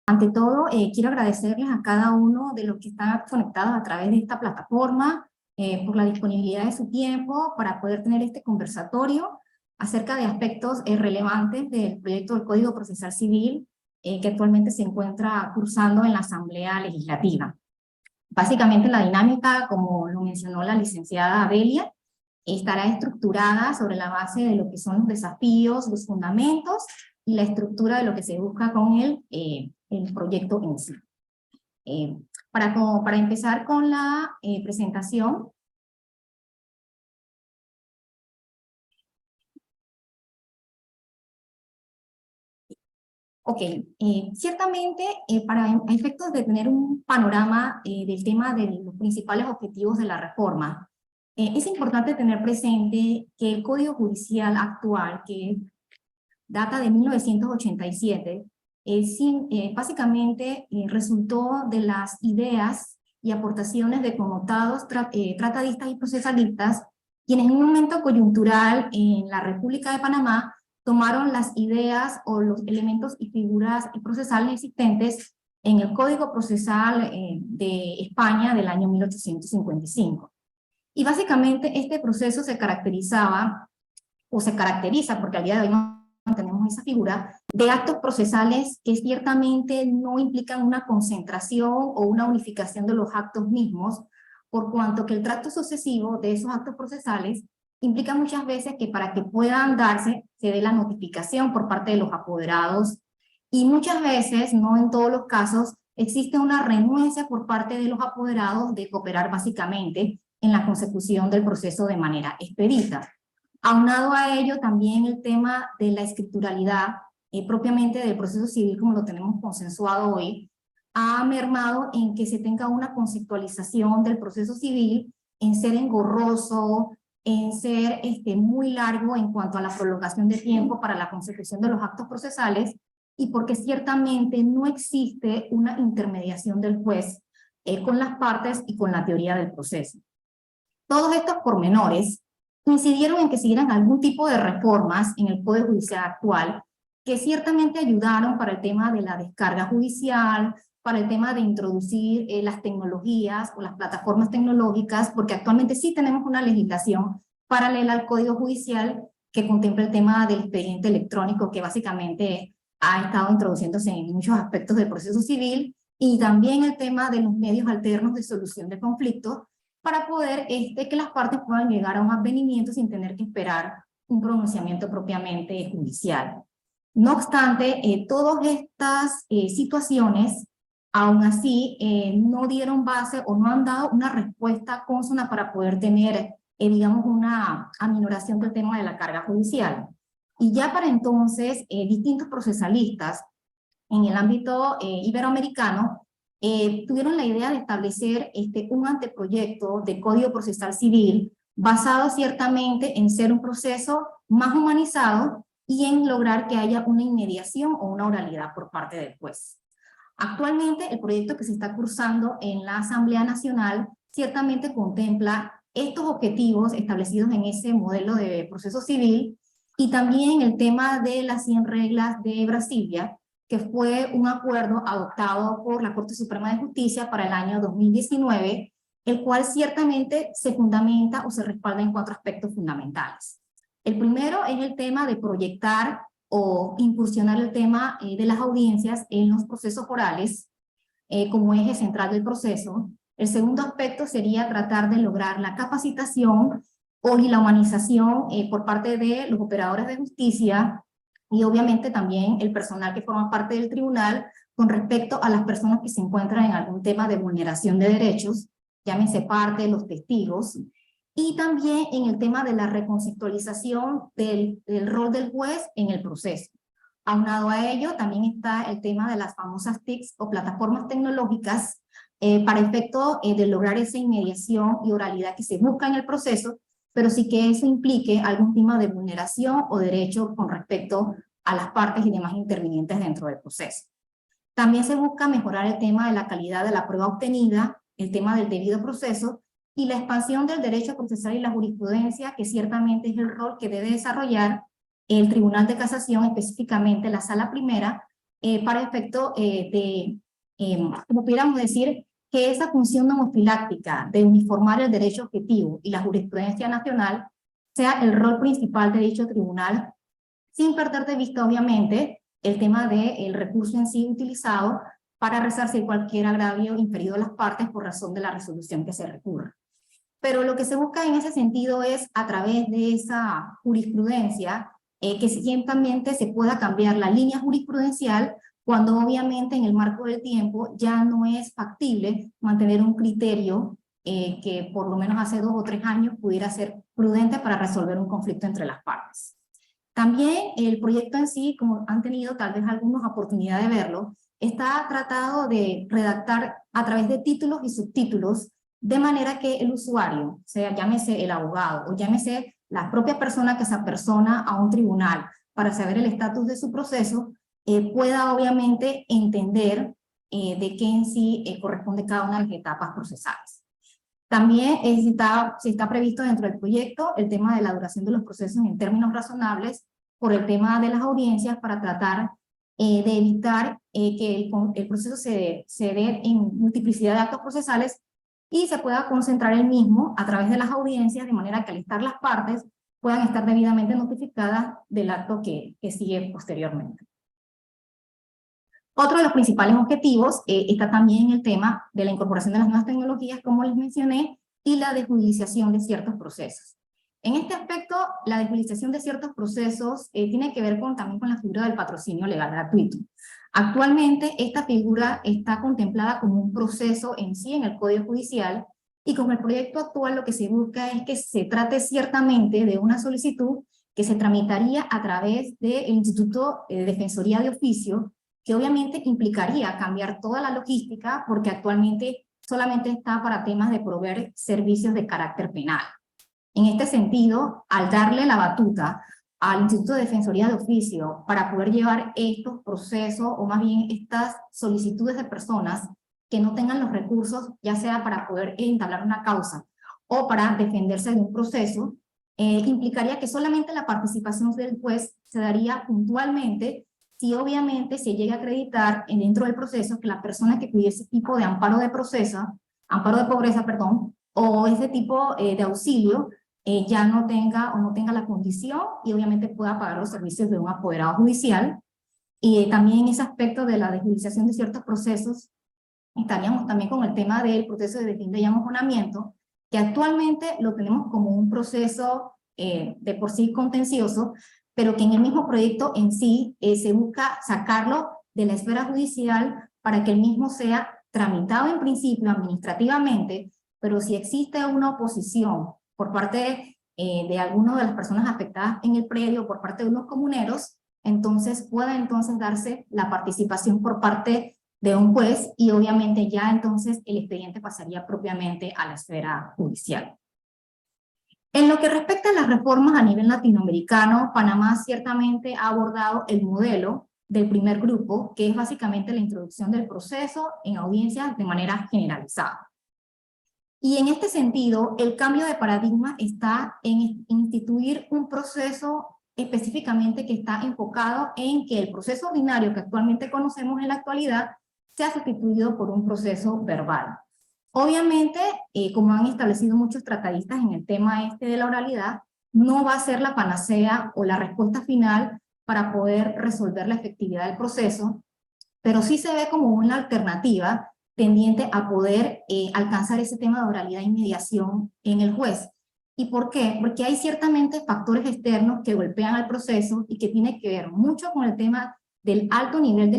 Ante todo, quiero agradecerles a cada uno de los que están conectados a través de esta plataforma por la disponibilidad de su tiempo para poder tener este conversatorio acerca de aspectos relevantes del proyecto del Código Procesal Civil que actualmente se encuentra cursando en la Asamblea Legislativa. Básicamente la dinámica, como lo mencionó la licenciada Abelia, estará estructurada sobre la base de lo que son los desafíos, los fundamentos y la estructura de lo que se busca con el proyecto en sí. Para empezar con la presentación, ciertamente para efectos de tener un panorama del tema de los principales objetivos de la reforma, es importante tener presente que el Código Judicial actual, que data de 1987, básicamente resultó de las ideas y aportaciones de connotados tratadistas y procesalistas, quienes en un momento coyuntural en la República de Panamá tomaron las ideas o los elementos y figuras procesales existentes en el Código Procesal de España del año 1855. Y básicamente este proceso se caracterizaba, o se caracteriza, porque al día de hoy no tenemos esa figura, de actos procesales que ciertamente no implican una concentración o una unificación de los actos mismos, por cuanto que el tracto sucesivo de esos actos procesales implica muchas veces que para que puedan darse, se dé la notificación por parte de los apoderados, y muchas veces, no en todos los casos, existe una renuencia por parte de los apoderados de cooperar básicamente en la consecución del proceso de manera expedita. Aunado a ello, también el tema de la escrituralidad propiamente del proceso civil, como lo tenemos consensuado hoy, ha mermado en que se tenga una conceptualización del proceso civil en ser engorroso, en ser muy largo en cuanto a la prolongación de tiempo para la consecución de los actos procesales, y porque ciertamente no existe una intermediación del juez con las partes y con la teoría del proceso. Todos estos pormenores coincidieron en que se dieran algún tipo de reformas en el Poder Judicial actual que ciertamente ayudaron para el tema de la descarga judicial, para el tema de introducir las tecnologías o las plataformas tecnológicas, porque actualmente sí tenemos una legislación paralela al Código Judicial que contempla el tema del expediente electrónico, que básicamente ha estado introduciéndose en muchos aspectos del proceso civil, y también el tema de los medios alternos de solución de conflictos, para poder que las partes puedan llegar a un advenimiento sin tener que esperar un pronunciamiento propiamente judicial. No obstante, todas estas situaciones, aún así, no dieron base o no han dado una respuesta consona para poder tener, digamos, una aminoración del tema de la carga judicial. Y ya para entonces, distintos procesalistas en el ámbito iberoamericano tuvieron la idea de establecer un anteproyecto de Código Procesal Civil basado ciertamente en ser un proceso más humanizado y en lograr que haya una inmediación o una oralidad por parte del juez. Actualmente el proyecto que se está cursando en la Asamblea Nacional ciertamente contempla estos objetivos establecidos en ese modelo de proceso civil, y también el tema de las 100 reglas de Brasilia, que fue un acuerdo adoptado por la Corte Suprema de Justicia para el año 2019, el cual ciertamente se fundamenta o se respalda en 4 aspectos fundamentales. El primero es el tema de proyectar o incursionar el tema de las audiencias en los procesos orales como eje central del proceso. El segundo aspecto sería tratar de lograr la capacitación y la humanización por parte de los operadores de justicia, y obviamente también el personal que forma parte del tribunal con respecto a las personas que se encuentran en algún tema de vulneración de derechos, llámense parte, los testigos, y también en el tema de la reconceptualización del rol del juez en el proceso. Aunado a ello, también está el tema de las famosas TICs o plataformas tecnológicas para efecto de lograr esa inmediación y oralidad que se busca en el proceso, pero sí que eso implique algún tema de vulneración o derecho con respecto a las partes y demás intervinientes dentro del proceso. También se busca mejorar el tema de la calidad de la prueba obtenida, el tema del debido proceso y la expansión del derecho procesal y la jurisprudencia, que ciertamente es el rol que debe desarrollar el Tribunal de Casación, específicamente la Sala Primera, para efecto como pudiéramos decir, que esa función nomofiláctica de uniformar el derecho objetivo y la jurisprudencia nacional sea el rol principal de dicho tribunal, sin perder de vista, obviamente, el tema del recurso en sí utilizado para resarcir cualquier agravio inferido a las partes por razón de la resolución que se recurra. Pero lo que se busca en ese sentido es, a través de esa jurisprudencia, que ciertamente se pueda cambiar la línea jurisprudencial cuando obviamente en el marco del tiempo ya no es factible mantener un criterio que por lo menos hace 2 o 3 años pudiera ser prudente para resolver un conflicto entre las partes. También el proyecto en sí, como han tenido tal vez algunas oportunidades de verlo, está tratado de redactar a través de títulos y subtítulos, de manera que el usuario, sea llámese el abogado o llámese la propia persona que se apersona a un tribunal para saber el estatus de su proceso, pueda obviamente entender de qué en sí corresponde cada una de las etapas procesales. También si está previsto dentro del proyecto el tema de la duración de los procesos en términos razonables por el tema de las audiencias para tratar de evitar que el proceso se dé en multiplicidad de actos procesales y se pueda concentrar el mismo a través de las audiencias, de manera que al estar las partes puedan estar debidamente notificadas del acto que sigue posteriormente. Otro de los principales objetivos está también el tema de la incorporación de las nuevas tecnologías, como les mencioné, y la desjudiciación de ciertos procesos. En este aspecto, la desjudiciación de ciertos procesos tiene que ver también con la figura del patrocinio legal gratuito. Actualmente, esta figura está contemplada como un proceso en sí en el Código Judicial, y con el proyecto actual lo que se busca es que se trate ciertamente de una solicitud que se tramitaría a través del Instituto de Defensoría de Oficio, que obviamente implicaría cambiar toda la logística, porque actualmente solamente está para temas de proveer servicios de carácter penal. En este sentido, al darle la batuta al Instituto de Defensoría de Oficio para poder llevar estos procesos, o más bien estas solicitudes de personas que no tengan los recursos, ya sea para poder entablar una causa o para defenderse de un proceso, implicaría que solamente la participación del juez se daría puntualmente si obviamente se llega a acreditar dentro del proceso que la persona que pidió ese tipo de amparo de pobreza, perdón, o ese tipo de auxilio, ya no tenga la condición y obviamente pueda pagar los servicios de un apoderado judicial. Y también en ese aspecto de la desjudiciación de ciertos procesos, estaríamos también con el tema del proceso de defienda y amojonamiento, que actualmente lo tenemos como un proceso de por sí contencioso, pero que en el mismo proyecto en sí se busca sacarlo de la esfera judicial para que el mismo sea tramitado en principio administrativamente, pero si existe una oposición por parte de alguna de las personas afectadas en el predio, por parte de unos comuneros, entonces pueda darse la participación por parte de un juez y obviamente ya entonces el expediente pasaría propiamente a la esfera judicial. En lo que respecta a las reformas a nivel latinoamericano, Panamá ciertamente ha abordado el modelo del primer grupo, que es básicamente la introducción del proceso en audiencias de manera generalizada. Y en este sentido, el cambio de paradigma está en instituir un proceso específicamente que está enfocado en que el proceso ordinario que actualmente conocemos en la actualidad sea sustituido por un proceso verbal. Obviamente, como han establecido muchos tratadistas en el tema de la oralidad, no va a ser la panacea o la respuesta final para poder resolver la efectividad del proceso, pero sí se ve como una alternativa tendiente a poder alcanzar ese tema de oralidad y mediación en el juez. ¿Y por qué? Porque hay ciertamente factores externos que golpean al proceso y que tiene que ver mucho con el tema del alto nivel de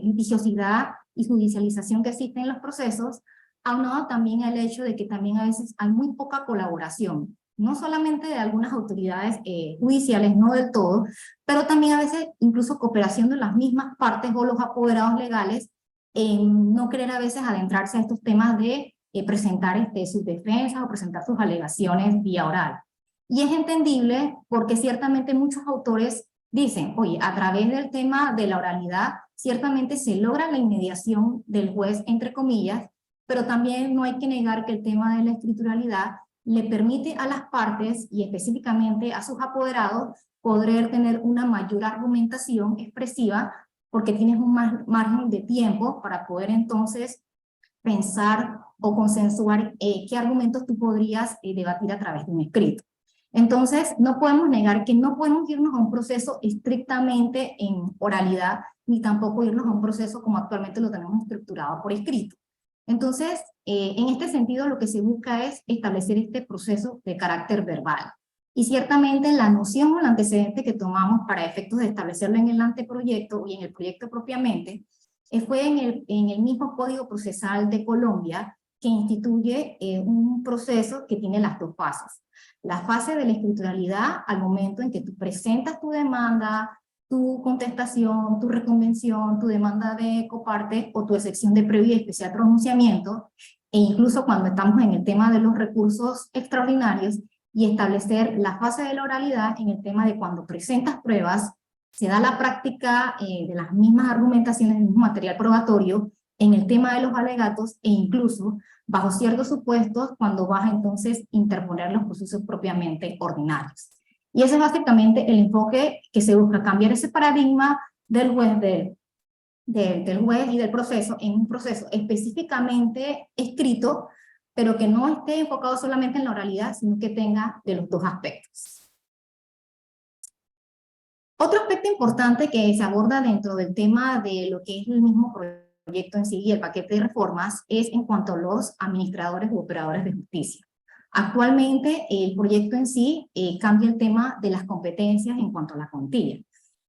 litigiosidad y judicialización que existe en los procesos, aunado también al hecho de que también a veces hay muy poca colaboración, no solamente de algunas autoridades judiciales, no del todo, pero también a veces incluso cooperación de las mismas partes o los apoderados legales en no querer a veces adentrarse a estos temas de presentar sus defensas o presentar sus alegaciones vía oral. Y es entendible porque ciertamente muchos autores dicen, oye, a través del tema de la oralidad, ciertamente se logra la inmediación del juez, entre comillas, pero también no hay que negar que el tema de la escrituralidad le permite a las partes y específicamente a sus apoderados poder tener una mayor argumentación expresiva porque tienes un margen de tiempo para poder entonces pensar o consensuar qué argumentos tú podrías debatir a través de un escrito. Entonces, no podemos negar que no podemos irnos a un proceso estrictamente en oralidad, ni tampoco irnos a un proceso como actualmente lo tenemos estructurado por escrito. Entonces, en este sentido, lo que se busca es establecer este proceso de carácter verbal. Y ciertamente la noción o el antecedente que tomamos para efectos de establecerlo en el anteproyecto y en el proyecto propiamente, fue en el mismo Código Procesal de Colombia, que instituye un proceso que tiene las dos fases. La fase de la escrituralidad, al momento en que tú presentas tu demanda, tu contestación, tu reconvención, tu demanda de coparte o tu excepción de previo y especial pronunciamiento, e incluso cuando estamos en el tema de los recursos extraordinarios, y establecer la fase de la oralidad en el tema de cuando presentas pruebas, se da la práctica de las mismas argumentaciones, del mismo material probatorio en el tema de los alegatos e incluso bajo ciertos supuestos cuando vas a entonces interponer los procesos propiamente ordinarios. Y ese es básicamente el enfoque que se busca, cambiar ese paradigma del juez, del juez y del proceso en un proceso específicamente escrito, pero que no esté enfocado solamente en la oralidad, sino que tenga de los dos aspectos. Otro aspecto importante que se aborda dentro del tema de lo que es el mismo proyecto en sí y el paquete de reformas es en cuanto a los administradores u operadores de justicia. Actualmente el proyecto en sí cambia el tema de las competencias en cuanto a la cuantía.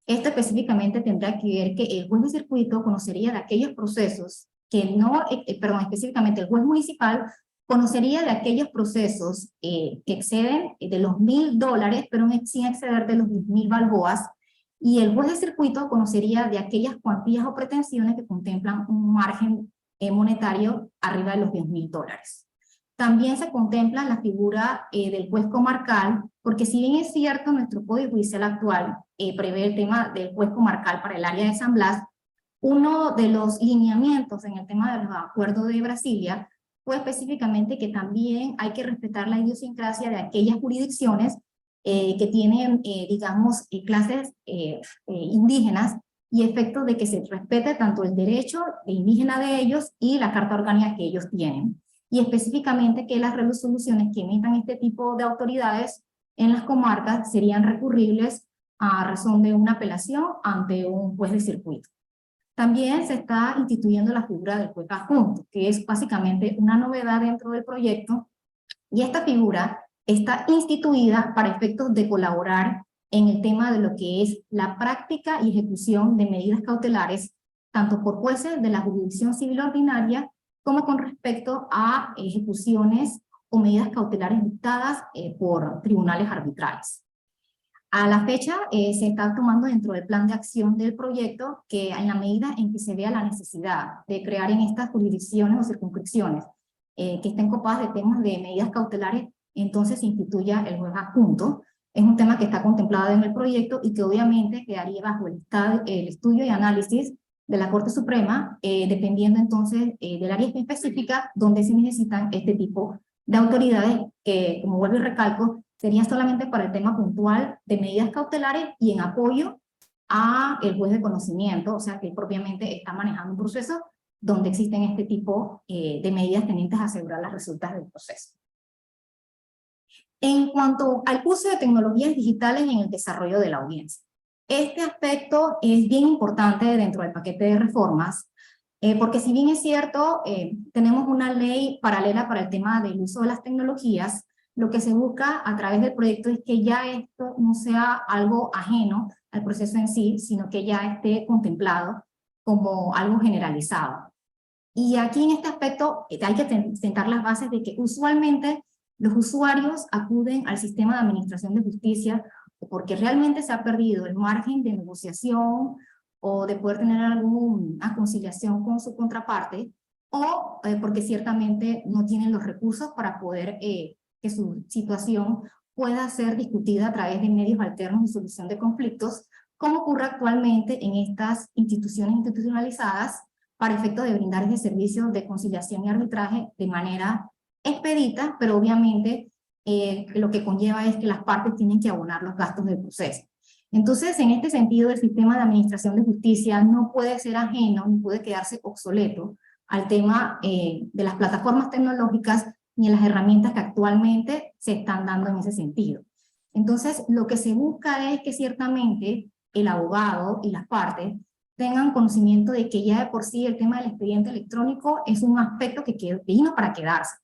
Esto específicamente tendrá que ver que el juez de circuito conocería de aquellos procesos que no, específicamente el juez municipal conocería de aquellos procesos que exceden de los $1.000, pero sin exceder de los 10.000 balboas, y el juez de circuito conocería de aquellas cuantías o pretensiones que contemplan un margen monetario arriba de los $10.000. También se contempla la figura del juez comarcal, porque si bien es cierto, nuestro Código Judicial actual prevé el tema del juez comarcal para el área de San Blas, uno de los lineamientos en el tema de los acuerdos de Brasilia fue específicamente que también hay que respetar la idiosincrasia de aquellas jurisdicciones que tienen, digamos, clases indígenas, y efectos de que se respete tanto el derecho indígena de ellos y la carta orgánica que ellos tienen. Y específicamente que las resoluciones que emitan este tipo de autoridades en las comarcas serían recurribles a razón de una apelación ante un juez de circuito. También se está instituyendo la figura del juez adjunto, que es básicamente una novedad dentro del proyecto, y esta figura está instituida para efectos de colaborar en el tema de lo que es la práctica y ejecución de medidas cautelares, tanto por jueces de la jurisdicción civil ordinaria como con respecto a ejecuciones o medidas cautelares dictadas por tribunales arbitrales. A la fecha se está tomando dentro del plan de acción del proyecto que en la medida en que se vea la necesidad de crear en estas jurisdicciones o circunscripciones que estén copadas de temas de medidas cautelares, entonces se instituya el juez adjunto. Es un tema que está contemplado en el proyecto y que obviamente quedaría bajo el estudio y análisis de la Corte Suprema, dependiendo entonces del área específica donde se necesitan este tipo de autoridades que, como vuelvo y recalco, sería solamente para el tema puntual de medidas cautelares y en apoyo a el juez de conocimiento, o sea que él propiamente está manejando un proceso donde existen este tipo de medidas tendientes a asegurar las resultas del proceso. En cuanto al uso de tecnologías digitales en el desarrollo de la audiencia, este aspecto es bien importante dentro del paquete de reformas, porque si bien es cierto, tenemos una ley paralela para el tema del uso de las tecnologías, lo que se busca a través del proyecto es que ya esto no sea algo ajeno al proceso en sí, sino que ya esté contemplado como algo generalizado. Y aquí en este aspecto hay que sentar las bases de que usualmente los usuarios acuden al sistema de administración de justicia porque realmente se ha perdido el margen de negociación o de poder tener alguna conciliación con su contraparte, o porque ciertamente no tienen los recursos para poder que su situación pueda ser discutida a través de medios alternos de solución de conflictos, como ocurre actualmente en estas instituciones institucionalizadas para efectos de brindar ese servicio de conciliación y arbitraje de manera expedita, pero obviamente lo que conlleva es que las partes tienen que abonar los gastos del proceso. Entonces, en este sentido, el sistema de administración de justicia no puede ser ajeno ni puede quedarse obsoleto al tema de las plataformas tecnológicas ni las herramientas que actualmente se están dando en ese sentido. Entonces, lo que se busca es que ciertamente el abogado y las partes tengan conocimiento de que ya de por sí el tema del expediente electrónico es un aspecto que vino para quedarse.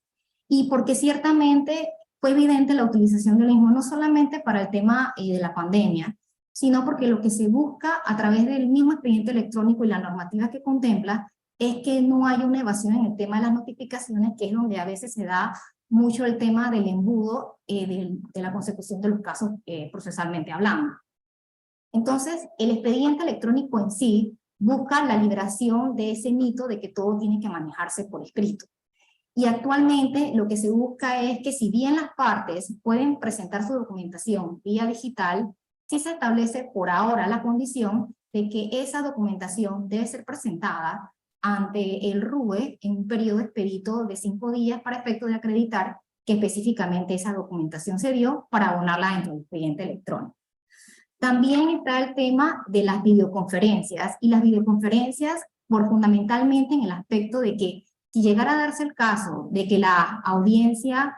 Y porque ciertamente fue evidente la utilización del mismo, no solamente para el tema de la pandemia, sino porque lo que se busca a través del mismo expediente electrónico y la normativa que contempla es que no haya una evasión en el tema de las notificaciones, que es donde a veces se da mucho el tema del embudo de la consecución de los casos procesalmente hablando. Entonces, el expediente electrónico en sí busca la liberación de ese mito de que todo tiene que manejarse por escrito. Y actualmente lo que se busca es que si bien las partes pueden presentar su documentación vía digital, sí se establece por ahora la condición de que esa documentación debe ser presentada ante el RUE en un periodo expedito de 5 días para efecto de acreditar que específicamente esa documentación se dio para abonarla dentro del expediente electrónico. También está el tema de las videoconferencias, y las videoconferencias fundamentalmente en el aspecto de que si llegara a darse el caso de que la audiencia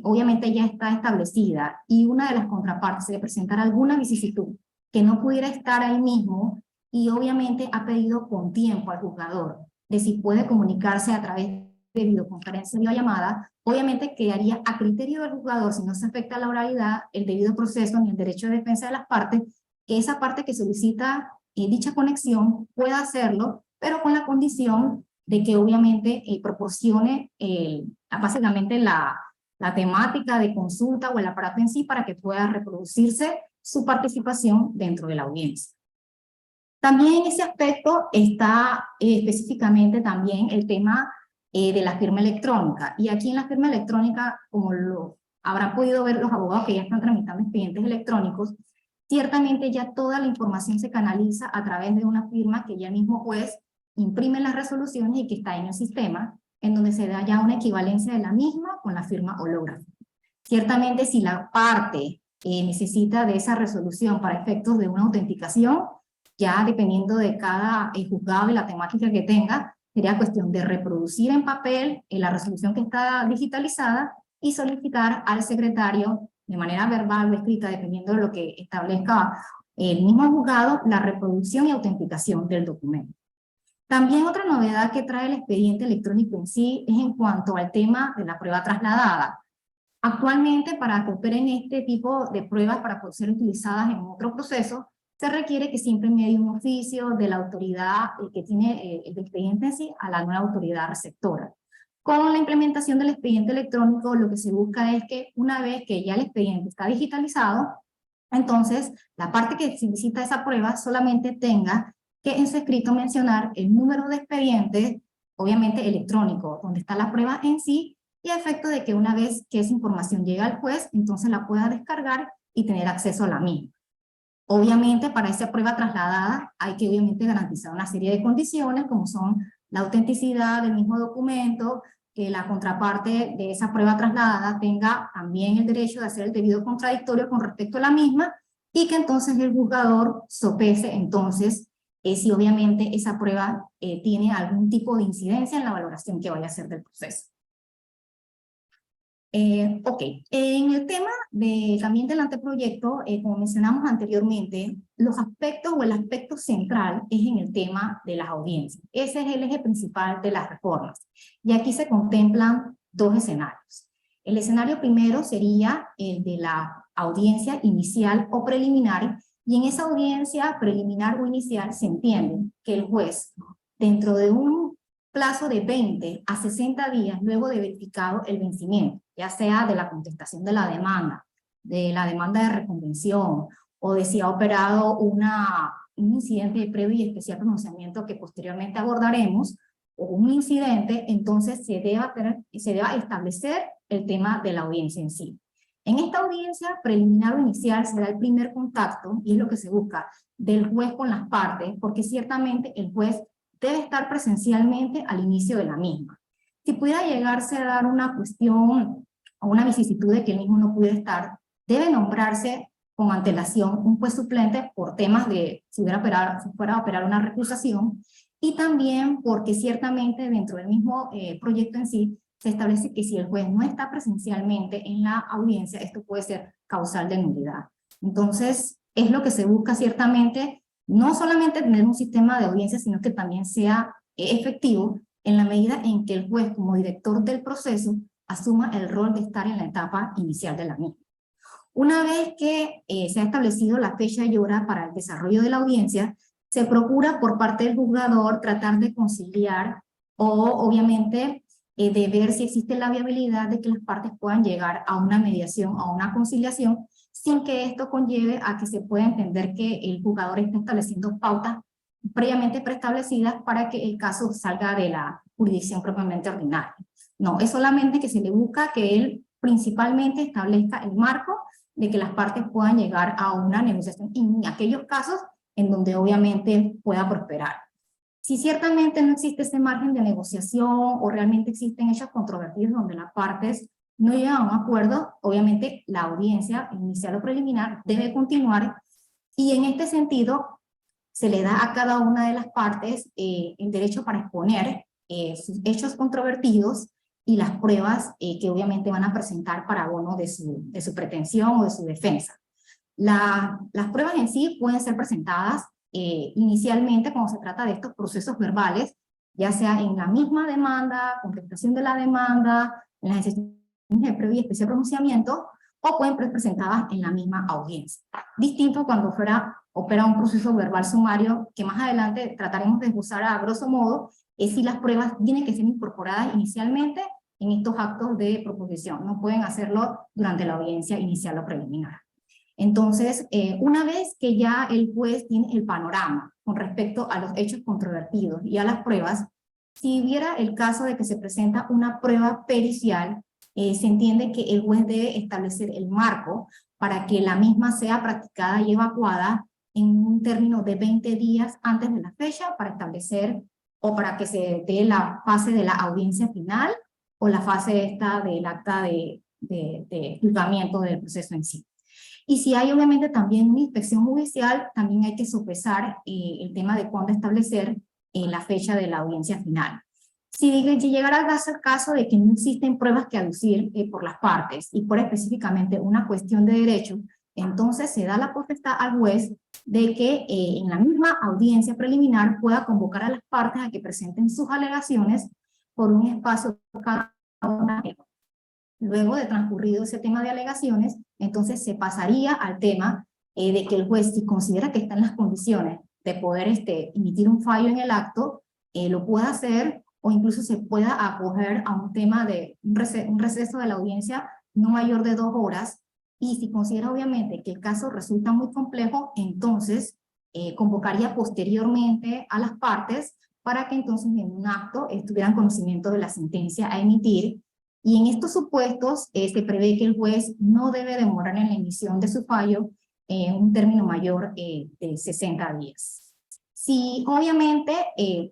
obviamente ya está establecida y una de las contrapartes se le presentara alguna vicisitud que no pudiera estar ahí mismo y obviamente ha pedido con tiempo al juzgador de si puede comunicarse a través de videoconferencia o videollamada, obviamente quedaría a criterio del juzgador, si no se afecta la oralidad, el debido proceso ni el derecho de defensa de las partes, que esa parte que solicita dicha conexión pueda hacerlo, pero con la condición de que obviamente proporcione básicamente la temática de consulta o el aparato en sí para que pueda reproducirse su participación dentro de la audiencia. También en ese aspecto está específicamente también el tema de la firma electrónica. Y aquí en la firma electrónica, como lo habrán podido ver los abogados que ya están tramitando expedientes electrónicos, ciertamente ya toda la información se canaliza a través de una firma que ya el mismo juez imprime las resoluciones y que está en el sistema, en donde se da ya una equivalencia de la misma con la firma holográfica. Ciertamente si la parte necesita de esa resolución para efectos de una autenticación, ya dependiendo de cada juzgado y la temática que tenga, sería cuestión de reproducir en papel la resolución que está digitalizada y solicitar al secretario de manera verbal o escrita, dependiendo de lo que establezca el mismo juzgado, la reproducción y autenticación del documento. También otra novedad que trae el expediente electrónico en sí es en cuanto al tema de la prueba trasladada. Actualmente, para que operen este tipo de pruebas para poder ser utilizadas en otro proceso, se requiere que siempre medie un oficio de la autoridad que tiene el expediente en sí a la nueva autoridad receptora. Con la implementación del expediente electrónico, lo que se busca es que una vez que ya el expediente está digitalizado, entonces la parte que solicita esa prueba solamente tenga que en su escrito mencionar el número de expediente, obviamente electrónico, donde está la prueba en sí, y a efecto de que una vez que esa información llega al juez, entonces la pueda descargar y tener acceso a la misma. Obviamente, para esa prueba trasladada hay que obviamente garantizar una serie de condiciones, como son la autenticidad del mismo documento, que la contraparte de esa prueba trasladada tenga también el derecho de hacer el debido contradictorio con respecto a la misma, y que entonces el juzgador sopese entonces si obviamente esa prueba tiene algún tipo de incidencia en la valoración que vaya a hacer del proceso. Ok, en el tema también del anteproyecto, como mencionamos anteriormente, los aspectos o el aspecto central es en el tema de las audiencias. Ese es el eje principal de las reformas. Y aquí se contemplan dos escenarios. El escenario primero sería el de la audiencia inicial o preliminar, y en esa audiencia preliminar o inicial se entiende que el juez, dentro de un plazo de 20 a 60 días luego de verificado el vencimiento, ya sea de la contestación de la demanda de reconvención, o de si ha operado un incidente de previo y especial pronunciamiento que posteriormente abordaremos, o un incidente, entonces se deba establecer el tema de la audiencia en sí. En esta audiencia preliminar o inicial se da el primer contacto, y es lo que se busca, del juez con las partes, porque ciertamente el juez debe estar presencialmente al inicio de la misma. Si pudiera llegarse a dar una cuestión o una vicisitud de que el mismo no pudiera estar, debe nombrarse con antelación un juez suplente por temas de si fuera a operar una recusación, y también porque ciertamente dentro del mismo proyecto en sí se establece que si el juez no está presencialmente en la audiencia, esto puede ser causal de nulidad. Entonces, es lo que se busca ciertamente, no solamente tener un sistema de audiencia, sino que también sea efectivo en la medida en que el juez, como director del proceso, asuma el rol de estar en la etapa inicial de la misma. Una vez que se ha establecido la fecha y hora para el desarrollo de la audiencia, se procura por parte del juzgador tratar de conciliar o obviamente de ver si existe la viabilidad de que las partes puedan llegar a una mediación, a una conciliación, sin que esto conlleve a que se pueda entender que el juzgador está estableciendo pautas previamente preestablecidas para que el caso salga de la jurisdicción propiamente ordinaria. No, es solamente que se le busca que él principalmente establezca el marco de que las partes puedan llegar a una negociación en aquellos casos en donde obviamente pueda prosperar. Si ciertamente no existe ese margen de negociación o realmente existen hechos controvertidos donde las partes no llegan a un acuerdo, obviamente la audiencia inicial o preliminar debe continuar, y en este sentido se le da a cada una de las partes el derecho para exponer sus hechos controvertidos y las pruebas que obviamente van a presentar para abono de su pretensión o de su defensa. Las pruebas en sí pueden ser presentadas inicialmente cuando se trata de estos procesos verbales, ya sea en la misma demanda, contestación de la demanda, en las sesiones de previo y especial pronunciamiento, o pueden ser presentadas en la misma audiencia. Distinto cuando opera un proceso verbal sumario, que más adelante trataremos de usar a grosso modo, es si las pruebas tienen que ser incorporadas inicialmente en estos actos de proposición, no pueden hacerlo durante la audiencia inicial o preliminar. Entonces, una vez que ya el juez tiene el panorama con respecto a los hechos controvertidos y a las pruebas, si hubiera el caso de que se presenta una prueba pericial, se entiende que el juez debe establecer el marco para que la misma sea practicada y evacuada en un término de 20 días antes de la fecha para establecer o para que se dé la fase de la audiencia final o la fase esta del acta de juzgamiento del proceso en sí. Y si hay obviamente también una inspección judicial, también hay que sopesar el tema de cuándo establecer la fecha de la audiencia final. Si llegara a darse el caso de que no existen pruebas que aducir por las partes y por específicamente una cuestión de derecho, entonces se da la potestad al juez de que en la misma audiencia preliminar pueda convocar a las partes a que presenten sus alegaciones por un espacio cada una. Luego de transcurrido ese tema de alegaciones, entonces se pasaría al tema de que el juez, si considera que están las condiciones de poder emitir un fallo en el acto, lo pueda hacer, o incluso se pueda acoger a un tema de un receso de la audiencia no mayor de 2 horas, y si considera obviamente que el caso resulta muy complejo, entonces convocaría posteriormente a las partes para que entonces en un acto tuvieran conocimiento de la sentencia a emitir. Y en estos supuestos se prevé que el juez no debe demorar en la emisión de su fallo un término mayor de 60 días. Si obviamente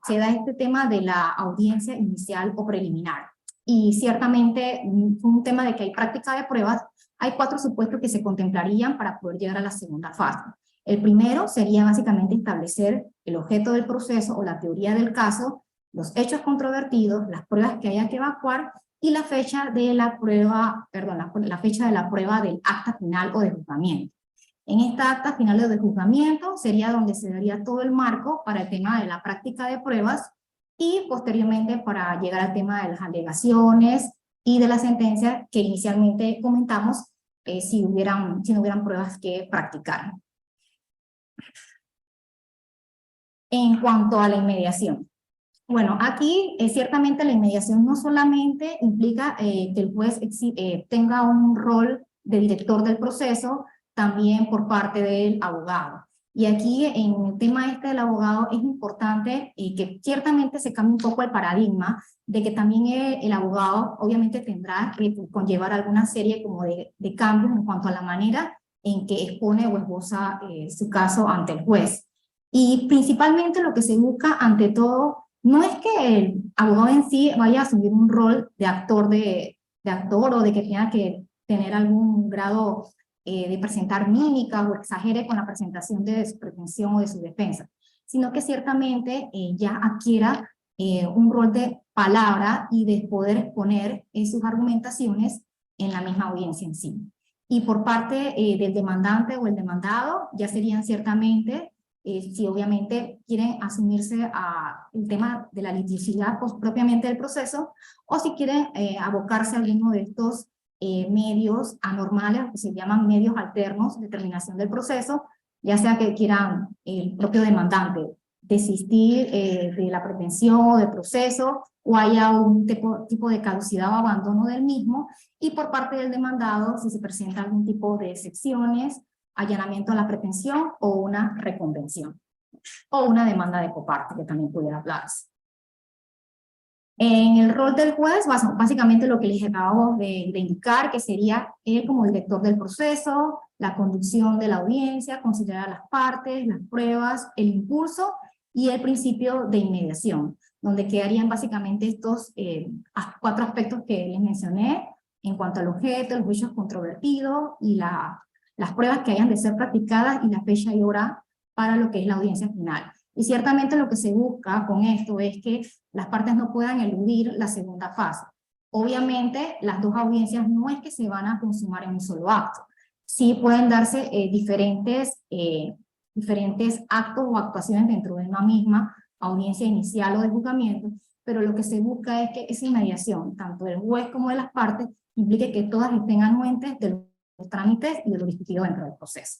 se da este tema de la audiencia inicial o preliminar, y ciertamente un tema de que hay práctica de pruebas, hay 4 supuestos que se contemplarían para poder llegar a la segunda fase. El primero sería básicamente establecer el objeto del proceso o la teoría del caso, los hechos controvertidos, las pruebas que haya que evacuar y la fecha de la prueba, la fecha de la prueba del acta final o de juzgamiento. En esta acta final o de juzgamiento sería donde se daría todo el marco para el tema de la práctica de pruebas y posteriormente para llegar al tema de las alegaciones y de la sentencia que inicialmente comentamos si no hubieran pruebas que practicar. En cuanto a la inmediación. Bueno, aquí ciertamente la inmediación no solamente implica que el juez tenga un rol de director del proceso, también por parte del abogado. Y aquí en el tema del abogado es importante que ciertamente se cambie un poco el paradigma de que también el abogado obviamente tendrá que conllevar alguna serie como de cambios en cuanto a la manera en que expone o esboza su caso ante el juez. Y principalmente lo que se busca ante todo no es que el abogado en sí vaya a asumir un rol de actor, o de que tenga que tener algún grado de presentar mímica o exagere con la presentación de su pretensión o de su defensa, sino que ciertamente ya adquiera un rol de palabra y de poder exponer sus argumentaciones en la misma audiencia en sí. Y por parte del demandante o el demandado, ya serían ciertamente, si obviamente quieren asumirse a el tema de la litigiosidad pues, propiamente del proceso, o si quieren abocarse a alguno de estos medios anormales, que se llaman medios alternos de terminación del proceso, ya sea que quieran el propio demandante desistir de la pretensión o del proceso, o haya un tipo de caducidad o abandono del mismo, y por parte del demandado, si se presenta algún tipo de excepciones, allanamiento a la pretensión o una reconvención, o una demanda de coparte, que también pudiera hablarse. En el rol del juez, básicamente lo que les acabamos de indicar, que sería él como director del proceso, la conducción de la audiencia, considerar las partes, las pruebas, el impulso y el principio de inmediación, donde quedarían básicamente estos 4 aspectos que les mencioné en cuanto al objeto, los hechos controvertidos y las pruebas que hayan de ser practicadas y la fecha y hora para lo que es la audiencia final. Y ciertamente lo que se busca con esto es que las partes no puedan eludir la segunda fase. Obviamente, las 2 audiencias no es que se van a consumar en un solo acto. Sí pueden darse diferentes actos o actuaciones dentro de una misma audiencia inicial o de juzgamiento, pero lo que se busca es que esa inmediación, tanto del juez como de las partes, implique que todas estén anuentes de los trámites y de lo discutido dentro del proceso.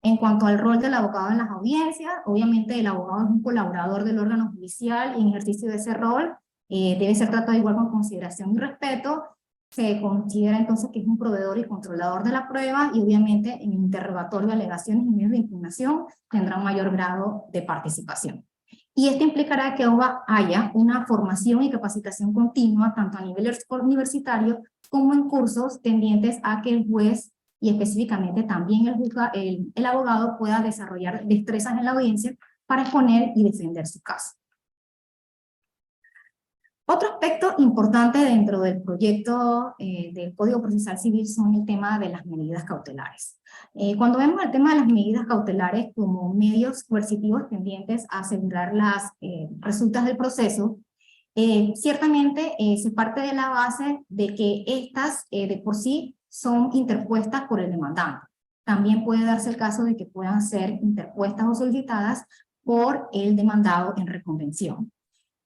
En cuanto al rol del abogado en las audiencias, obviamente el abogado es un colaborador del órgano judicial y en ejercicio de ese rol debe ser tratado igual con consideración y respeto. Se considera entonces que es un proveedor y controlador de la prueba y obviamente en el interrogatorio, alegaciones y medios de impugnación tendrá un mayor grado de participación. Y esto implicará que haya una formación y capacitación continua tanto a nivel universitario como en cursos tendientes a que el juez y específicamente también el abogado pueda desarrollar destrezas en la audiencia para exponer y defender su caso. Otro aspecto importante dentro del proyecto del Código Procesal Civil son el tema de las medidas cautelares. Cuando vemos el tema de las medidas cautelares como medios coercitivos tendientes a asegurar las resultas del proceso, ciertamente se parte de la base de que estas de por sí son interpuestas por el demandante. También puede darse el caso de que puedan ser interpuestas o solicitadas por el demandado en reconvención.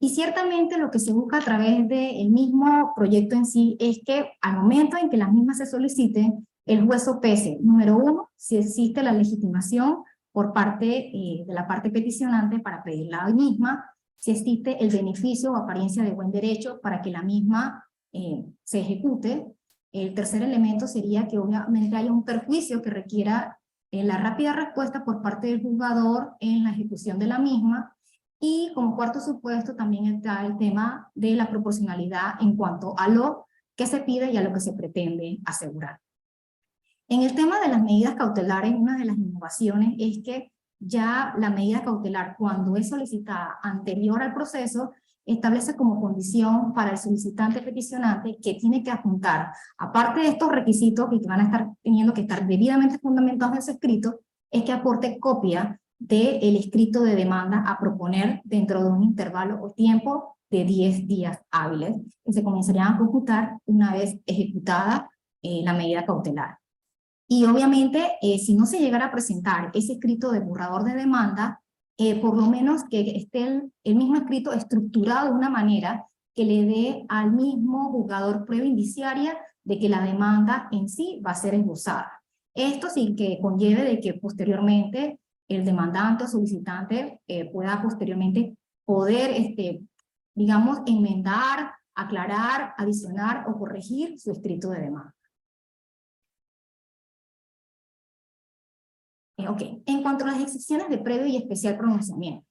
Y ciertamente lo que se busca a través del mismo proyecto en sí es que al momento en que las mismas se soliciten, el juez sopese, número 1, si existe la legitimación por parte de la parte peticionante para pedir la misma, si existe el beneficio o apariencia de buen derecho para que la misma se ejecute. El tercer elemento sería que obviamente haya un perjuicio que requiera la rápida respuesta por parte del juzgador en la ejecución de la misma. Y como cuarto supuesto también está el tema de la proporcionalidad en cuanto a lo que se pide y a lo que se pretende asegurar. En el tema de las medidas cautelares, una de las innovaciones es que ya la medida cautelar, cuando es solicitada anterior al proceso, establece como condición para el solicitante peticionante que tiene que adjuntar, aparte de estos requisitos que van a estar teniendo que estar debidamente fundamentados en ese escrito, es que aporte copia del escrito de demanda a proponer dentro de un intervalo o tiempo de 10 días hábiles, que se comenzarían a computar una vez ejecutada la medida cautelar. Y obviamente, si no se llegara a presentar ese escrito de borrador de demanda, por lo menos que esté el mismo escrito estructurado de una manera que le dé al mismo juzgador prueba indiciaria de que la demanda en sí va a ser esbozada. Esto sin que conlleve de que posteriormente el demandante o solicitante pueda posteriormente poder, digamos, enmendar, aclarar, adicionar o corregir su escrito de demanda. Ok, en cuanto a las excepciones de previo y especial pronunciamiento.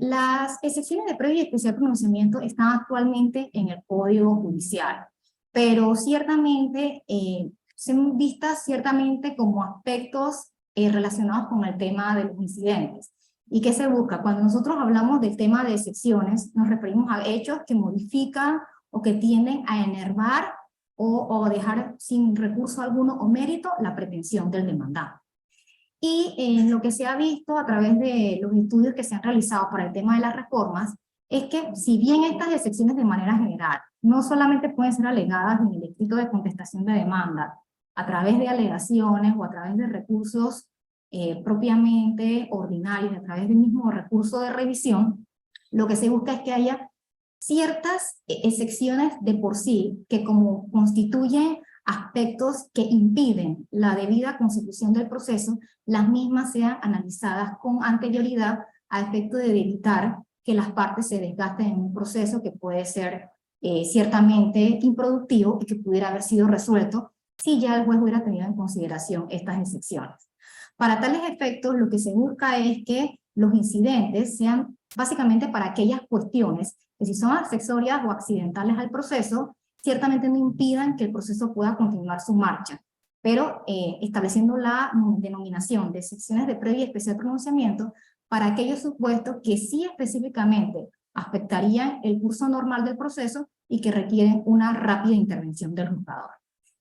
Las excepciones de previo y especial pronunciamiento están actualmente en el Código Judicial, pero ciertamente son vistas ciertamente como aspectos relacionados con el tema de los incidentes. ¿Y qué se busca? Cuando nosotros hablamos del tema de excepciones, nos referimos a hechos que modifican o que tienden a enervar o dejar sin recurso alguno o mérito la pretensión del demandante. Y lo que se ha visto a través de los estudios que se han realizado para el tema de las reformas, es que si bien estas excepciones de manera general no solamente pueden ser alegadas en el escrito de contestación de demanda, a través de alegaciones o a través de recursos propiamente ordinarios, a través del mismo recurso de revisión, lo que se busca es que haya ciertas excepciones de por sí que como constituyen aspectos que impiden la debida consecución del proceso, las mismas sean analizadas con anterioridad a efecto de evitar que las partes se desgasten en un proceso que puede ser ciertamente improductivo y que pudiera haber sido resuelto si ya el juez hubiera tenido en consideración estas excepciones. Para tales efectos, lo que se busca es que los incidentes sean básicamente para aquellas cuestiones que si son accesorias o accidentales al proceso, ciertamente no impidan que el proceso pueda continuar su marcha, pero estableciendo la denominación de excepciones de previo y especial pronunciamiento para aquellos supuestos que sí específicamente afectarían el curso normal del proceso y que requieren una rápida intervención del juzgador.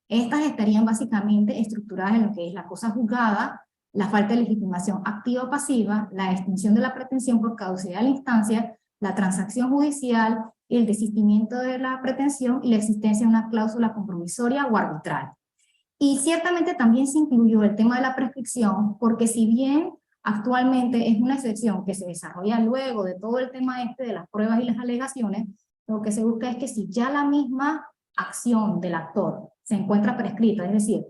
Estas estarían básicamente estructuradas en lo que es la cosa juzgada, la falta de legitimación activa o pasiva, la extinción de la pretensión por caducidad de la instancia, la transacción judicial, el desistimiento de la pretensión y la existencia de una cláusula compromisoria o arbitral. Y ciertamente también se incluyó el tema de la prescripción, porque si bien actualmente es una excepción que se desarrolla luego de todo el tema de las pruebas y las alegaciones, lo que se busca es que si ya la misma acción del actor se encuentra prescrita, es decir,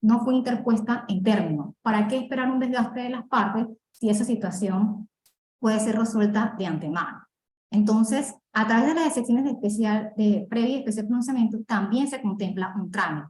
no fue interpuesta en término, ¿para qué esperar un desgaste de las partes si esa situación puede ser resuelta de antemano? Entonces, a través de las excepciones de previo y especial pronunciamiento, también se contempla un trámite.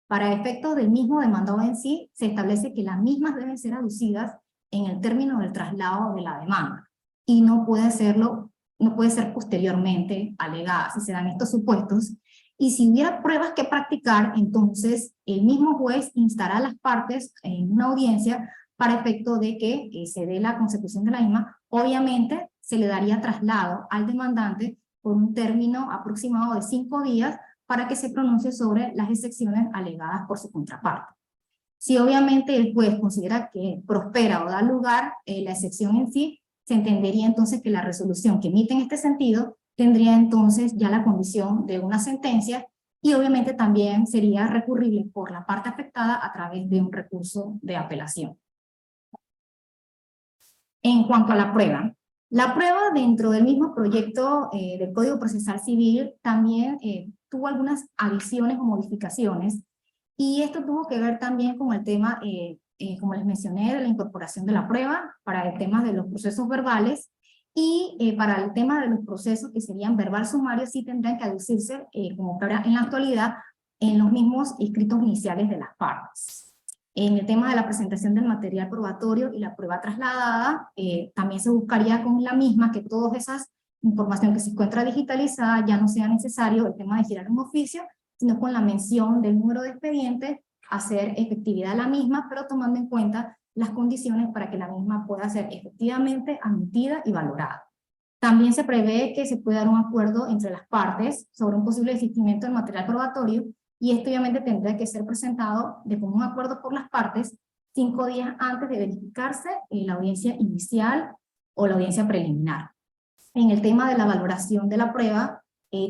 Para efectos del mismo demandado en sí, se establece que las mismas deben ser aducidas en el término del traslado de la demanda, y no puede ser posteriormente alegadas si se dan estos supuestos. Y si hubiera pruebas que practicar, entonces el mismo juez instará a las partes en una audiencia para efecto de que se dé la consecución de la misma. Obviamente se le daría traslado al demandante por un término aproximado de 5 días para que se pronuncie sobre las excepciones alegadas por su contraparte. Si obviamente el juez considera que prospera o da lugar la excepción en sí, se entendería entonces que la resolución que emite en este sentido tendría entonces ya la condición de una sentencia y obviamente también sería recurrible por la parte afectada a través de un recurso de apelación. En cuanto a la prueba dentro del mismo proyecto del Código Procesal Civil también tuvo algunas adiciones o modificaciones, y esto tuvo que ver también con el tema, como les mencioné, de la incorporación de la prueba para el tema de los procesos verbales, y para el tema de los procesos que serían verbal sumario sí tendrán que aducirse como prueba en la actualidad en los mismos escritos iniciales de las partes. En el tema de la presentación del material probatorio y la prueba trasladada, también se buscaría con la misma que todas esas información que se encuentra digitalizada ya no sea necesario el tema de girar un oficio, sino con la mención del número de expediente, hacer efectividad la misma, pero tomando en cuenta las condiciones para que la misma pueda ser efectivamente admitida y valorada. También se prevé que se pueda dar un acuerdo entre las partes sobre un posible desistimiento del material probatorio, y esto obviamente tendrá que ser presentado de común acuerdo por las partes 5 días antes de verificarse en la audiencia inicial o la audiencia preliminar. En el tema de la valoración de la prueba,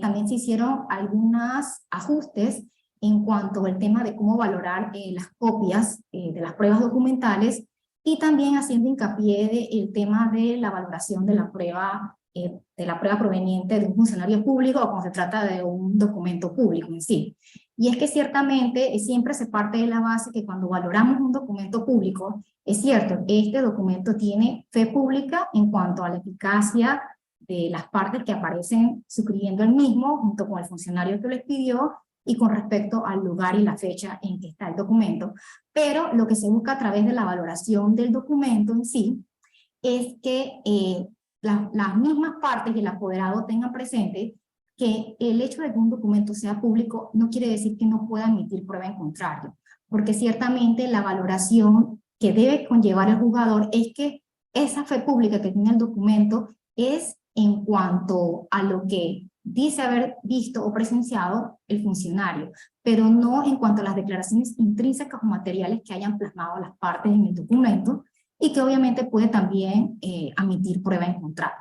también se hicieron algunos ajustes en cuanto al tema de cómo valorar las copias de las pruebas documentales, y también haciendo hincapié del tema de la valoración de la prueba proveniente de un funcionario público o cuando se trata de un documento público en sí. Y es que ciertamente siempre se parte de la base que cuando valoramos un documento público, es cierto, este documento tiene fe pública en cuanto a la eficacia de las partes que aparecen suscribiendo el mismo junto con el funcionario que lo expidió y con respecto al lugar y la fecha en que está el documento. Pero lo que se busca a través de la valoración del documento en sí es que las mismas partes y el apoderado tengan presente que el hecho de que un documento sea público no quiere decir que no pueda emitir prueba en contrario, porque ciertamente la valoración que debe conllevar el juzgador es que esa fe pública que tiene el documento es en cuanto a lo que dice haber visto o presenciado el funcionario, pero no en cuanto a las declaraciones intrínsecas o materiales que hayan plasmado las partes en el documento, y que obviamente puede también admitir prueba en contrario.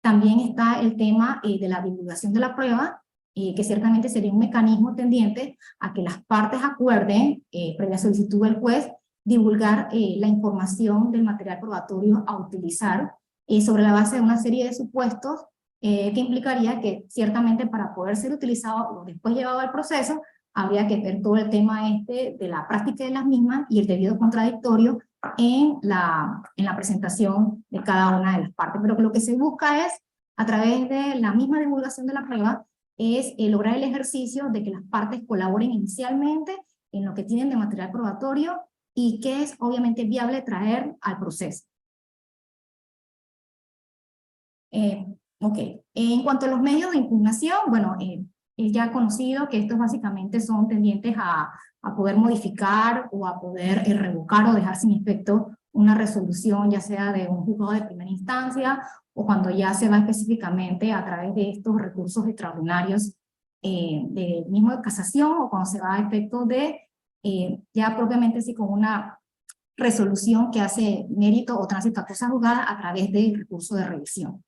También está el tema de la divulgación de la prueba, que ciertamente sería un mecanismo tendiente a que las partes acuerden, previa solicitud del juez, divulgar la información del material probatorio a utilizar sobre la base de una serie de supuestos que implicaría que ciertamente para poder ser utilizado o después llevado al proceso, habría que ver todo el tema de la práctica de las mismas y el debido contradictorio en la presentación de cada una de las partes. Pero lo que se busca es, a través de la misma divulgación de la prueba, es lograr el ejercicio de que las partes colaboren inicialmente en lo que tienen de material probatorio y que es obviamente viable traer al proceso. Ok, en cuanto a los medios de impugnación, bueno, es ya conocido que estos básicamente son tendientes a poder modificar o a poder revocar o dejar sin efecto una resolución, ya sea de un juzgado de primera instancia o cuando ya se va específicamente a través de estos recursos extraordinarios del mismo de casación, o cuando se va a efecto de ya propiamente sí con una resolución que hace mérito o tránsito a cosa juzgada a través del recurso de revisión.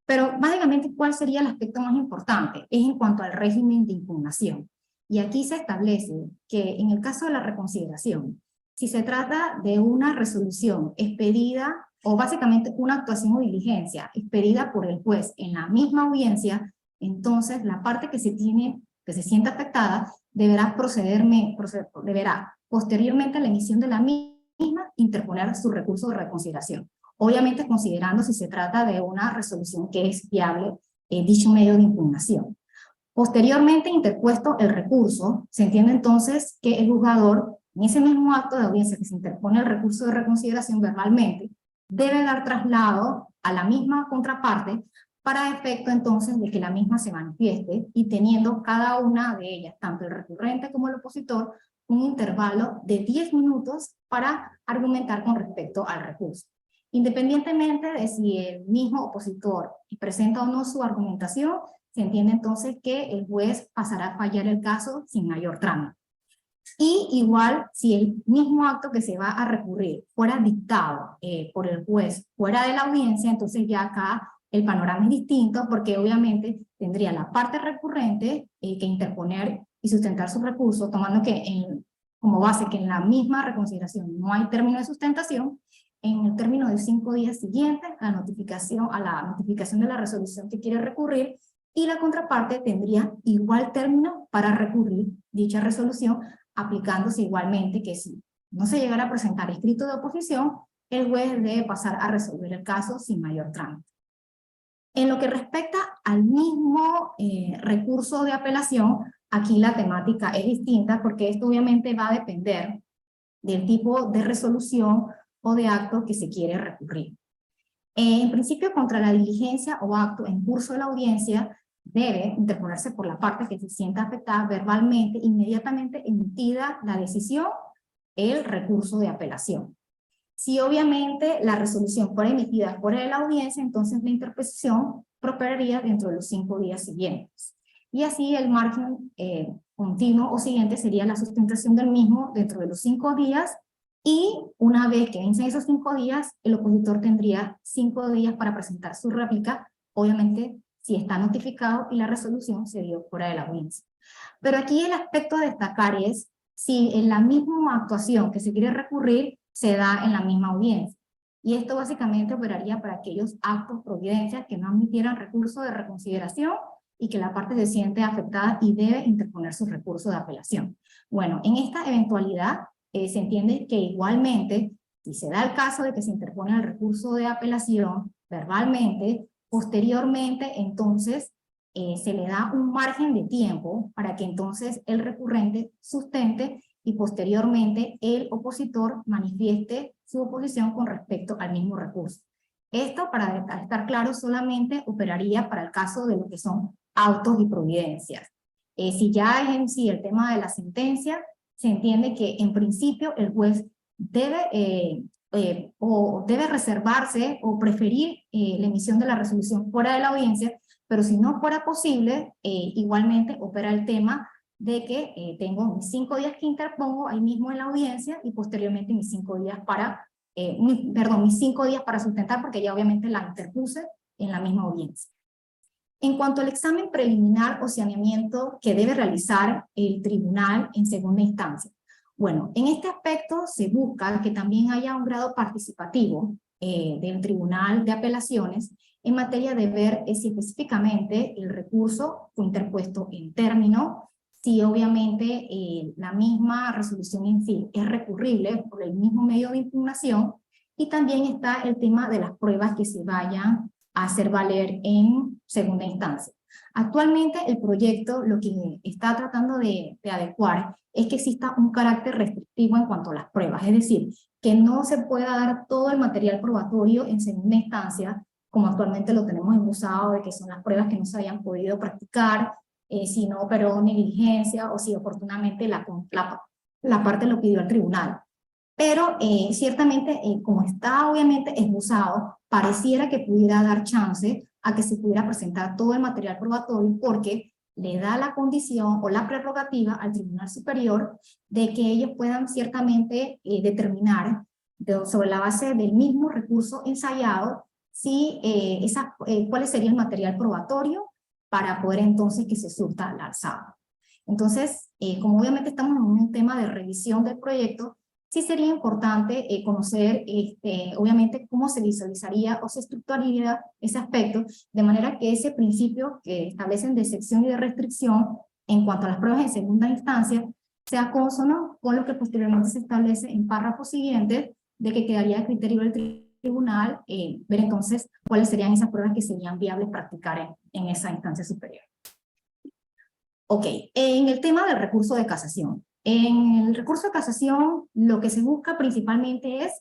Pero básicamente, ¿cuál sería el aspecto más importante? Es en cuanto al régimen de impugnación. Y aquí se establece que en el caso de la reconsideración, si se trata de una resolución expedida o básicamente una actuación o diligencia expedida por el juez en la misma audiencia, entonces la parte que se sienta afectada deberá deberá posteriormente a la emisión de la misma interponer su recurso de reconsideración. Obviamente considerando si se trata de una resolución que es viable dicho medio de impugnación. Posteriormente interpuesto el recurso, se entiende entonces que el juzgador, en ese mismo acto de audiencia que se interpone el recurso de reconsideración verbalmente, debe dar traslado a la misma contraparte para efecto entonces de que la misma se manifieste y teniendo cada una de ellas, tanto el recurrente como el opositor, un intervalo de 10 minutos para argumentar con respecto al recurso. Independientemente de si el mismo opositor presenta o no su argumentación, se entiende entonces que el juez pasará a fallar el caso sin mayor trámite. Y igual, si el mismo acto que se va a recurrir fuera dictado por el juez fuera de la audiencia, entonces ya acá el panorama es distinto, porque obviamente tendría la parte recurrente que interponer y sustentar su recurso, tomando como base que en la misma reconsideración no hay término de sustentación, en el término de 5 días siguientes a la notificación de la resolución que quiere recurrir, y la contraparte tendría igual término para recurrir dicha resolución, aplicándose igualmente que si no se llegara a presentar escrito de oposición, el juez debe pasar a resolver el caso sin mayor trámite. En lo que respecta al mismo recurso de apelación, aquí la temática es distinta porque esto obviamente va a depender del tipo de resolución o de acto que se quiere recurrir. En principio, contra la diligencia o acto en curso de la audiencia, debe interponerse por la parte que se sienta afectada verbalmente, inmediatamente emitida la decisión, el recurso de apelación. Si obviamente la resolución fuera emitida fuera de la audiencia, entonces la interposición prosperaría dentro de los 5 días siguientes. Y así el margen continuo o siguiente sería la sustentación del mismo dentro de los 5 días, y una vez que vencen esos 5 días, el opositor tendría 5 días para presentar su réplica, obviamente si está notificado y la resolución se dio fuera de la audiencia. Pero aquí el aspecto a destacar es si en la misma actuación que se quiere recurrir se da en la misma audiencia. Y esto básicamente operaría para aquellos actos, providencias que no admitieran recurso de reconsideración y que la parte se siente afectada y debe interponer su recurso de apelación. Bueno, en esta eventualidad se entiende que igualmente, si se da el caso de que se interpone el recurso de apelación verbalmente, posteriormente entonces se le da un margen de tiempo para que entonces el recurrente sustente y posteriormente el opositor manifieste su oposición con respecto al mismo recurso. Esto, para estar claro, solamente operaría para el caso de lo que son autos y providencias. Si ya es en sí el tema de la sentencia, se entiende que en principio el juez debe reservarse o preferir la emisión de la resolución fuera de la audiencia, pero si no fuera posible, igualmente opera el tema de que tengo mis 5 días que interpongo ahí mismo en la audiencia y posteriormente mis 5 días para, mis 5 días para sustentar, porque ya obviamente la interpuse en la misma audiencia. En cuanto al examen preliminar o saneamiento que debe realizar el tribunal en segunda instancia, bueno, en este aspecto se busca que también haya un grado participativo del Tribunal de Apelaciones en materia de ver si específicamente el recurso fue interpuesto en término, si obviamente la misma resolución en sí es recurrible por el mismo medio de impugnación, y también está el tema de las pruebas que se vayan a hacer valer en segunda instancia. Actualmente el proyecto lo que está tratando de adecuar es que exista un carácter restrictivo en cuanto a las pruebas, es decir, que no se pueda dar todo el material probatorio en segunda instancia, como actualmente lo tenemos usado, de que son las pruebas que no se hayan podido practicar, si no operó negligencia o si oportunamente la parte lo pidió al tribunal. Pero ciertamente, como está obviamente esbozado, pareciera que pudiera dar chance a que se pudiera presentar todo el material probatorio, porque le da la condición o la prerrogativa al Tribunal Superior de que ellos puedan ciertamente determinar sobre la base del mismo recurso ensayado si, cuál sería el material probatorio para poder entonces que se surta al alzado. Entonces, como obviamente estamos en un tema de revisión del proyecto, sí sería importante conocer, obviamente, cómo se visualizaría o se estructuraría ese aspecto, de manera que ese principio que establecen de excepción y de restricción en cuanto a las pruebas en segunda instancia sea consono con lo que posteriormente se establece en párrafos siguientes, de que quedaría a criterio del tribunal ver entonces cuáles serían esas pruebas que serían viables practicar en esa instancia superior. Ok, en el tema del recurso de casación. En el recurso de casación lo que se busca principalmente es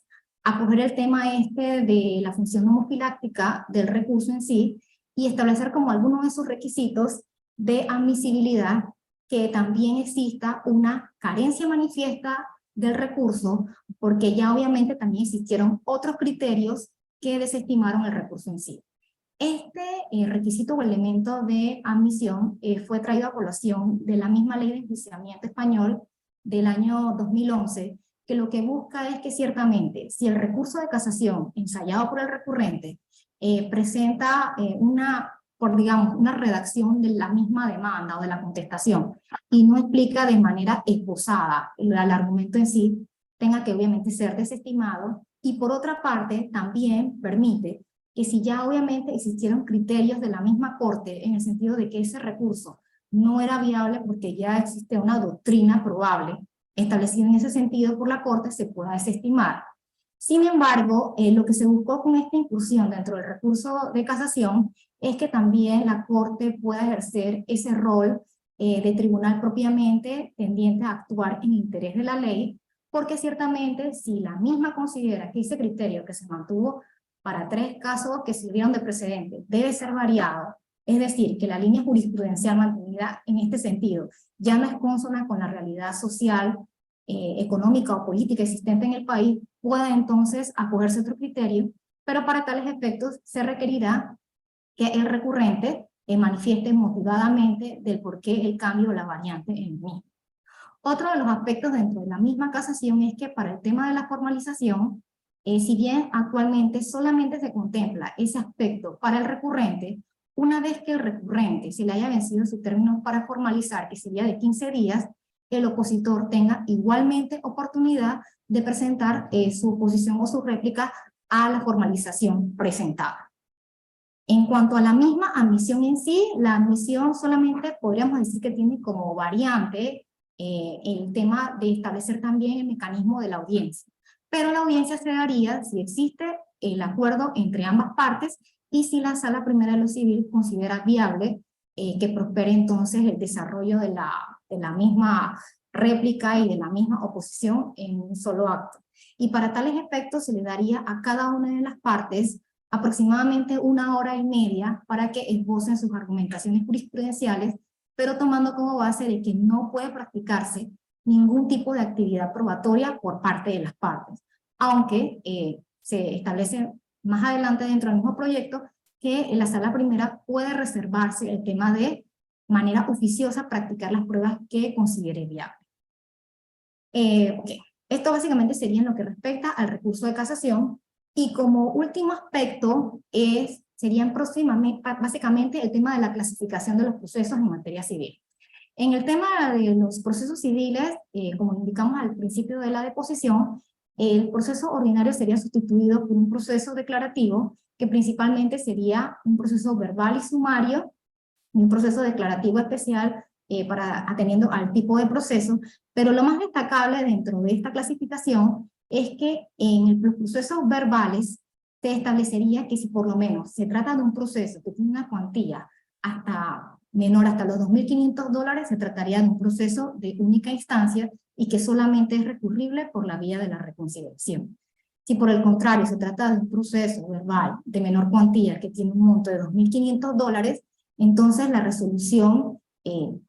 acoger el tema de la función homofiláctica del recurso en sí y establecer como algunos de sus requisitos de admisibilidad, que también exista una carencia manifiesta del recurso, porque ya obviamente también existieron otros criterios que desestimaron el recurso en sí. Este requisito o elemento de admisión fue traído a colación de la misma ley de enjuiciamiento español del año 2011, que lo que busca es que ciertamente, si el recurso de casación ensayado por el recurrente presenta digamos, una redacción de la misma demanda o de la contestación y no explica de manera esbozada el argumento en sí, tenga que obviamente ser desestimado, y por otra parte también permite que si ya obviamente existieron criterios de la misma Corte en el sentido de que ese recurso no era viable porque ya existe una doctrina probable establecida en ese sentido por la Corte, se pueda desestimar. Sin embargo, lo que se buscó con esta inclusión dentro del recurso de casación es que también la Corte pueda ejercer ese rol de tribunal propiamente tendiente a actuar en interés de la ley, porque ciertamente si la misma considera que ese criterio que se mantuvo para 3 casos que sirvieron de precedente debe ser variado, es decir, que la línea jurisprudencial mantenida en este sentido ya no es consona con la realidad social, económica o política existente en el país, pueda entonces acogerse a otro criterio, pero para tales efectos se requerirá que el recurrente manifieste motivadamente del por qué el cambio o la variante en el mismo. Otro de los aspectos dentro de la misma casación es que para el tema de la formalización, si bien actualmente solamente se contempla ese aspecto para el recurrente, una vez que el recurrente se le haya vencido su término para formalizar, que sería de 15 días, el opositor tenga igualmente oportunidad de presentar su oposición o su réplica a la formalización presentada. En cuanto a la misma admisión en sí, la admisión solamente podríamos decir que tiene como variante el tema de establecer también el mecanismo de la audiencia. Pero la audiencia se daría si existe el acuerdo entre ambas partes y si la Sala Primera de lo Civil considera viable que prospere entonces el desarrollo de la misma réplica y de la misma oposición en un solo acto. Y para tales efectos se le daría a cada una de las partes aproximadamente 1 hora y media para que esbocen sus argumentaciones jurisprudenciales, pero tomando como base de que no puede practicarse ningún tipo de actividad probatoria por parte de las partes, aunque se establece más adelante dentro del mismo proyecto que en la sala primera puede reservarse el tema de manera oficiosa practicar las pruebas que considere viable. Ok. Esto básicamente sería en lo que respecta al recurso de casación, y como último aspecto serían básicamente el tema de la clasificación de los procesos en materia civil. En el tema de los procesos civiles, como indicamos al principio de la deposición, el proceso ordinario sería sustituido por un proceso declarativo, que principalmente sería un proceso verbal y sumario, y un proceso declarativo especial atendiendo al tipo de proceso, pero lo más destacable dentro de esta clasificación es que en los procesos verbales se establecería que si por lo menos se trata de un proceso que tiene una cuantía menor hasta los $2.500, se trataría de un proceso de única instancia y que solamente es recurrible por la vía de la reconciliación. Si por el contrario se trata de un proceso verbal de menor cuantía que tiene un monto de $2.500, entonces la resolución,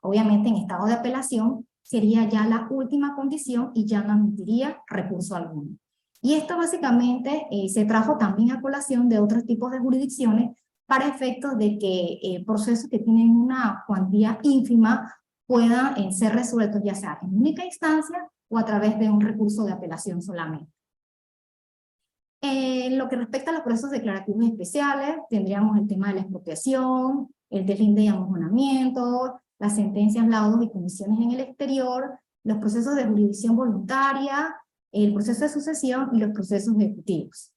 obviamente en estado de apelación, sería ya la última condición y ya no admitiría recurso alguno. Y esto básicamente se trajo también a colación de otros tipos de jurisdicciones para efectos de que procesos que tienen una cuantía ínfima puedan ser resueltos ya sea en única instancia o a través de un recurso de apelación solamente. En lo que respecta a los procesos declarativos especiales, tendríamos el tema de la expropiación, el deslinde y amojonamiento, las sentencias, laudos y comisiones en el exterior, los procesos de jurisdicción voluntaria, el proceso de sucesión y los procesos ejecutivos.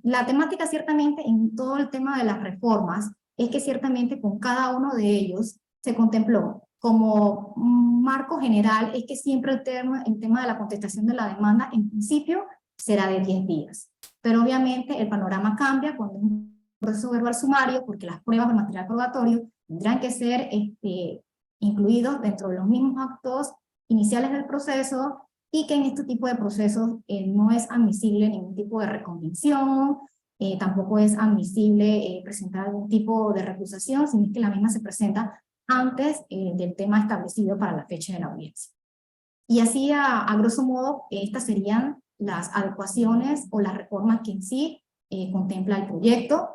La temática ciertamente en todo el tema de las reformas es que ciertamente con cada uno de ellos se contempló como un marco general, es que siempre el tema de la contestación de la demanda en principio será de 10 días. Pero obviamente el panorama cambia cuando es un proceso verbal sumario, porque las pruebas de material probatorio tendrán que ser incluidos dentro de los mismos actos iniciales del proceso, y que en este tipo de procesos no es admisible ningún tipo de reconvención, tampoco es admisible presentar algún tipo de recusación, sino que la misma se presenta antes del tema establecido para la fecha de la audiencia. Y así, a grosso modo, estas serían las adecuaciones o las reformas que en sí contempla el proyecto.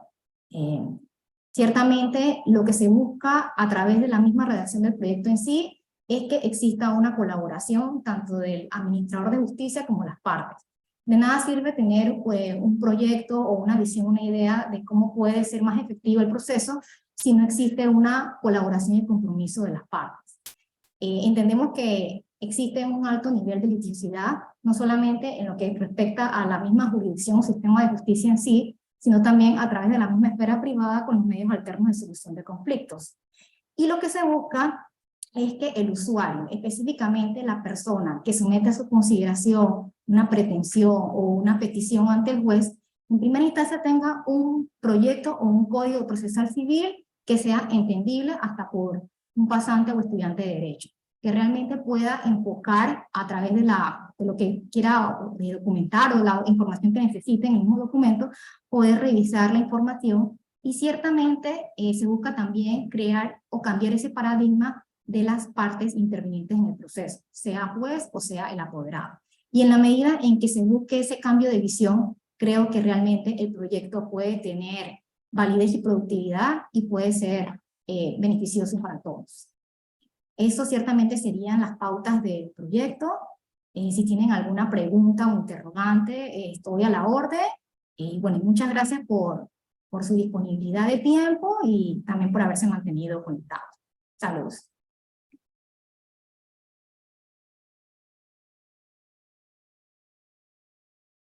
Ciertamente, lo que se busca a través de la misma redacción del proyecto en sí es que exista una colaboración tanto del administrador de justicia como las partes. De nada sirve tener un proyecto o una visión, una idea de cómo puede ser más efectivo el proceso si no existe una colaboración y compromiso de las partes. Entendemos que existe un alto nivel de litigiosidad, no solamente en lo que respecta a la misma jurisdicción o sistema de justicia en sí, sino también a través de la misma esfera privada con los medios alternos de solución de conflictos. Y lo que se busca es que el usuario, específicamente la persona que somete a su consideración una pretensión o una petición ante el juez, en primera instancia tenga un proyecto o un código procesal civil que sea entendible hasta por un pasante o estudiante de derecho, que realmente pueda enfocar a través de lo que quiera documentar o la información que necesite en el mismo documento, poder revisar la información. Y ciertamente se busca también crear o cambiar ese paradigma de las partes intervinientes en el proceso, sea juez o sea el apoderado. Y en la medida en que se busque ese cambio de visión, creo que realmente el proyecto puede tener validez y productividad y puede ser beneficioso para todos. Eso ciertamente serían las pautas del proyecto. Si tienen alguna pregunta o interrogante, estoy a la orden. Y bueno, muchas gracias por su disponibilidad de tiempo y también por haberse mantenido conectados. Saludos.